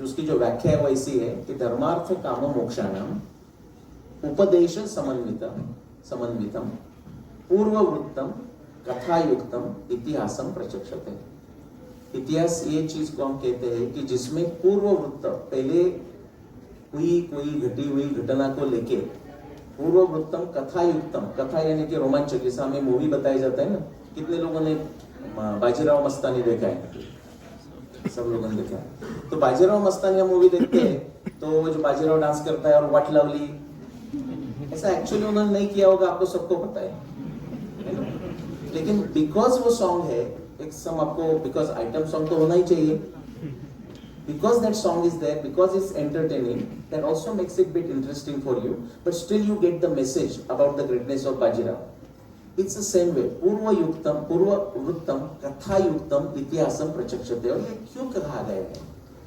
उसकी जो व्याख्या है वो ऐसी है कि धर्मार्थ काम मोक्षाणाम उपदेश समन्वितम पूर्ववृत्तम कथायुक्तम इतिहासम प्रचक्षते। इतिहास ये चीज को हम कहते हैं कि जिसमें पूर्ववृत्त, पहले हुई कोई घटी हुई घटना को लेके, पूर्ववृत्तम कथायुक्तम, कथा यानी कि रोमांचक, जैसा हमें मूवी बताया जाता है ना। कितने लोगों ने बाजीराव मस्तानी देखा है? सब लोगों ने देखा है। तो बाजीराव मस्तानी मूवी देखते हैं तो जो बाजीराव डांस करता है और व्हाट लवली, ऐसा एक्चुअली उन्होंने नहीं किया होगा, आपको सबको पता है ना? लेकिन बिकॉज वो सॉन्ग है एक सम, आपको बिकॉज आइटम सॉन्ग तो होना ही चाहिए, because that song is there, because it's entertaining, that also makes it bit interesting for you, but still you get the message about the greatness of Bajirao. It's the same way, पूर्ववृत्तम कथायुक्तम इतिहासम प्रचक्षते। और ये क्यों कहा गया है?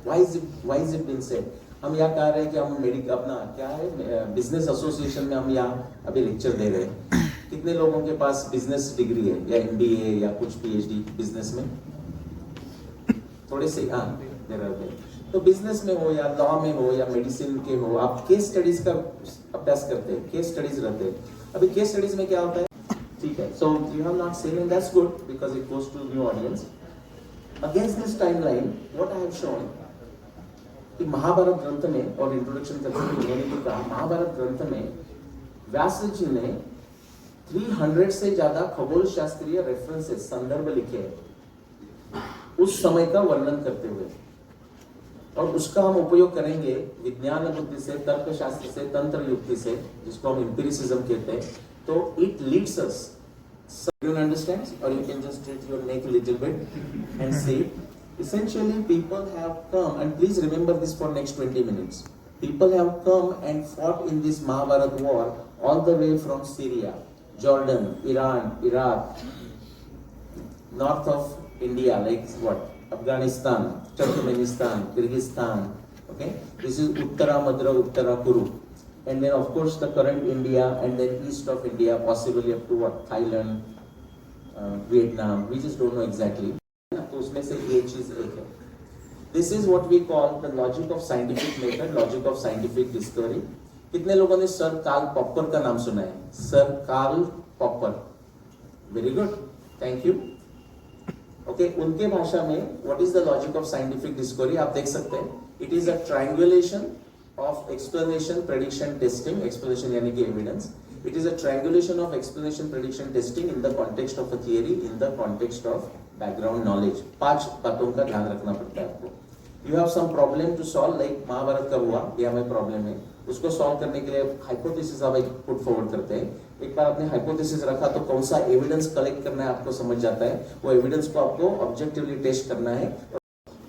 Why is it been said? हम यहाँ कह रहे हैं कि हम मेडिकल अपना क्या है बिजनेस एसोसिएशन में हम यहाँ अभी लेक्चर दे रहे हैं। कितने लोगों के पास बिजनेस डिग्री है या MBA या कुछ PhD बिजनेस में? थोड़े से, हाँ, तो बिजनेस में हो या लॉ में हो या मेडिसिन के हो, आप केस स्टडीज का अभ्यास करते हैं, केस स्टडीज रहते हैं। अभी केस स्टडीज में क्या होता है? ठीक है, so you have not seen and that's good because it goes to new audience. Against this timeline what I have shown कि महाभारत ग्रंथ में, और इंट्रोडक्शन करते हुए उन्होंने भी कहा, महाभारत ग्रंथ में व्यास जी ने 300 से ज्यादा खगोल शास्त्रीय रेफरेंसेस, संदर्भ लिखे हैं उस समय का वर्णन करते हुए, और उसका हम उपयोग करेंगे विज्ञान बुद्धि से, तर्कशास्त्र से, तंत्र युक्ति से, जिसको हम एम्पिरिसिज्म कहते हैं। तो it leads us, you understand, or you can just treat your neck a little bit and see. Essentially, people have come, and please remember this for next 20 minutes. People have come and fought in this Mahabharata war all the way from Syria, Jordan, Iran, Iraq, north of India, like what? Afghanistan, Turkmenistan, Kyrgyzstan, okay? This is Uttara Madra, Uttara Kuru. And then of course the current India, and then east of India, possibly up to what? Thailand, Vietnam, we just don't know exactly. तो उसमें से ये चीज एक है. This is what we call the logic of scientific method, logic of scientific discovery. कितने लोगों ने सर कार्ल पॉपर का नाम सुना है? Sir Karl Popper, very good, thank you. Okay, उनके भाषा में what is the logic of scientific discovery आप देख सकते हैं। It is a triangulation of explanation prediction testing, explanation यानी कि evidence. It is a triangulation of explanation prediction testing in the context of a theory, in the context of background knowledge. 5 बातों का ध्यान रखना पड़ता है आपको। You have some problem to solve, like Mahabharat का हुआ, ये हमें प्रॉब्लम है, उसको सॉल्व करने के लिए हाइपोथेसिस आप पुट फॉरवर्ड करते हैं। एक बार आपने हाइपोथेसिस रखा तो कौन सा एविडेंस कलेक्ट करना है आपको समझ जाता है। वो एविडेंस को आपको ऑब्जेक्टिवली टेस्ट करना है।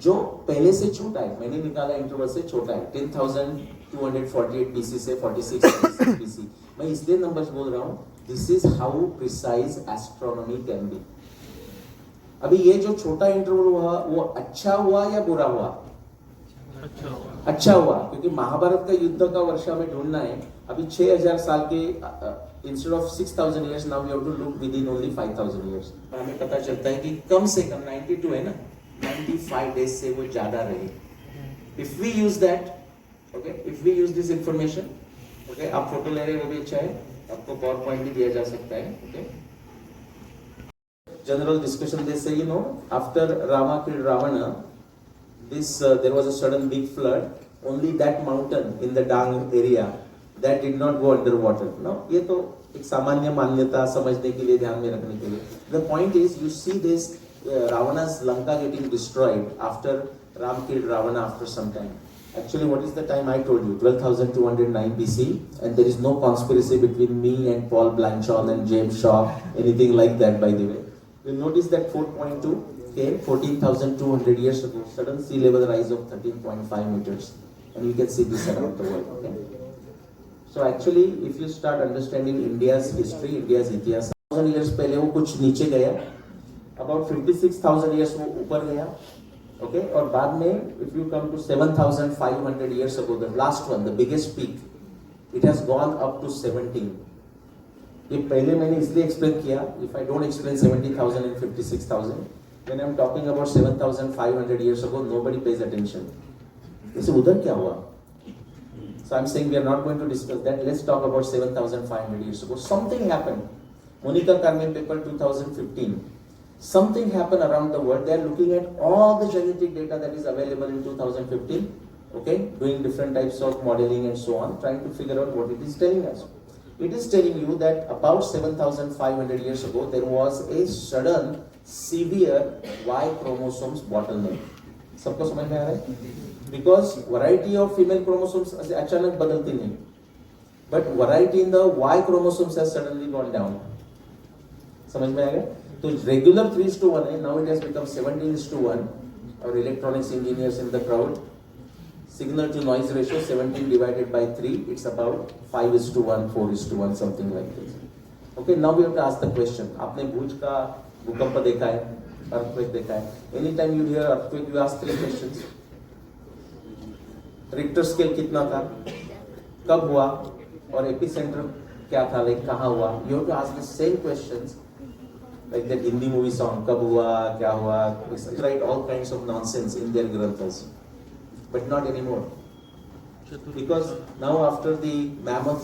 जो पहले से छोटा है, मैंने निकाला इंटरवल से छोटा है, 10,248 BC से 46 BC। मैं इसलिए नंबर्स बोल रहा हूँ, this is how precise astronomy can be. अभी ये जो छोटा इंटरवल हुआ वो अच्छा हुआ या बुरा हुआ? अच्छा हुआ, क्योंकि महाभारत का युद्ध का वर्ष हमें ढूंढना है। अभी 6000 साल के instead of 6000 years, now we have to look within only 5000 years. हमें पता चलता है कि कम से कम 92 है ना, 95 डेज से वो ज्यादा रहे। If we use that, okay, if we use this information, okay, आप फोटो ले रहे हैं वो भी अच्छा है, आपको पावर पॉइंट भी दिया जा सकता है, ओके। जनरल डिस्कशन दे से, you know, after Rama killed Ravana, there was a sudden big flood. Only that mountain in the Dang area that did not go underwater. No, ये तो एक सामान्य मान्यता समझने के लिए, ध्यान में रखने के लिए। The point is, you see this Ravana's Lanka getting destroyed after Ram killed Ravana after some time. Actually, what is the time I told you? 12,209 BC, and there is no conspiracy between me and Paul Blanchard and James Shaw, anything like that, by the way. You'll notice that 4.2 came 14,200 years ago, sudden sea level rise of 13.5 meters, and you can see this around the world, okay? So actually, if you start understanding India's history, India's Itihasa, 1000 years पहले वो कुछ नीचे गया, about 56,000 years वो ऊपर गया, okay? और बाद में if you come to 7,500 years ago, the last one, the biggest peak, it has gone up to 17. ये पहले मैंने इसलिए एक्सप्लेन किया, if I don't explain 70,000 and 56,000, when I'm talking about 7,500 years ago, nobody pays attention. इसे उधर क्या हुआ? So I'm saying we are not going to discuss that. Let's talk about 7,500 years ago. Something happened. Monica Carmen paper 2015. Something happened around the world. They are looking at all the genetic data that is available in 2015. Okay, doing different types of modeling and so on, trying to figure out what it is telling us. It is telling you that about 7,500 years ago, there was a sudden severe Y chromosomes bottleneck. सबको समझ में आ रहा है? Because variety of female chromosomes अचानक बदलती नहीं, but variety in the Y chromosomes has suddenly gone down. समझ में आ गया? तो regular 3:1 है, now it has become 17:1. Our electronics engineers in the crowd. Signal to noise ratio 17 divided by 3, it's about 5:1, 4:1, something like this. Okay, now we have to ask the question. आपने भूज का भूकंप देखा है, earthquake देखा है. Anytime you hear earthquake, you ask 3 questions. Richter scale कितना था, कब हुआ, और epicenter क्या था, like कहाँ हुआ. You have to ask the same questions, like that Hindi movie song, कब हुआ, क्या हुआ. They write all kinds of nonsense in their granthas. But not anymore, because now after the mammoth,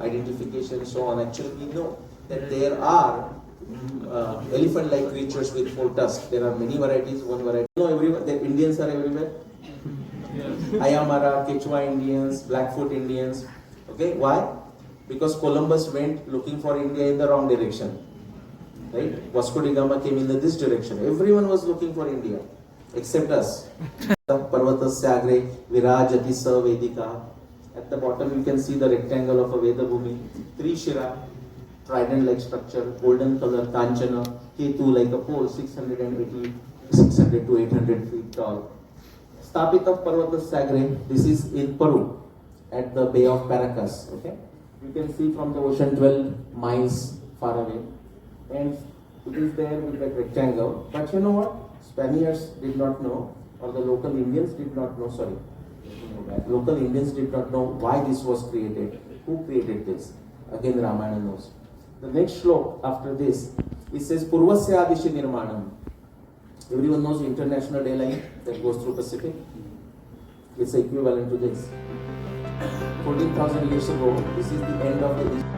identification and so on, actually we know that there are elephant-like creatures with 4 tusks. There are many varieties. One variety, everywhere. The Indians are everywhere. Ayamara, Quechua Indians, Blackfoot Indians. Okay, why? Because Columbus went looking for India in the wrong direction. Right? Vasco da Gama came in this direction. Everyone was looking for India, except us. Parvatasya agre virajati sa vedika. At the bottom you can see the rectangle of a Veda Bhumi. Trishira, trident-like structure, golden color, Kanchana, Ketu like a pole, 600 to 800 feet tall. Stapita Parvatasya agre, this is in Peru, at the Bay of Paracas. Okay, you can see from the ocean 12 miles far away, and it is there with that rectangle. But you know what? Spaniards did not know, or the local Indians did not know, local Indians did not know why this was created, who created this. Again, Ramayana knows. The next slok after this, it says Purvasya Adishi Nirmanam. Everyone knows the international day line that goes through Pacific. It's equivalent to this. 14,000 years ago, this is the end of the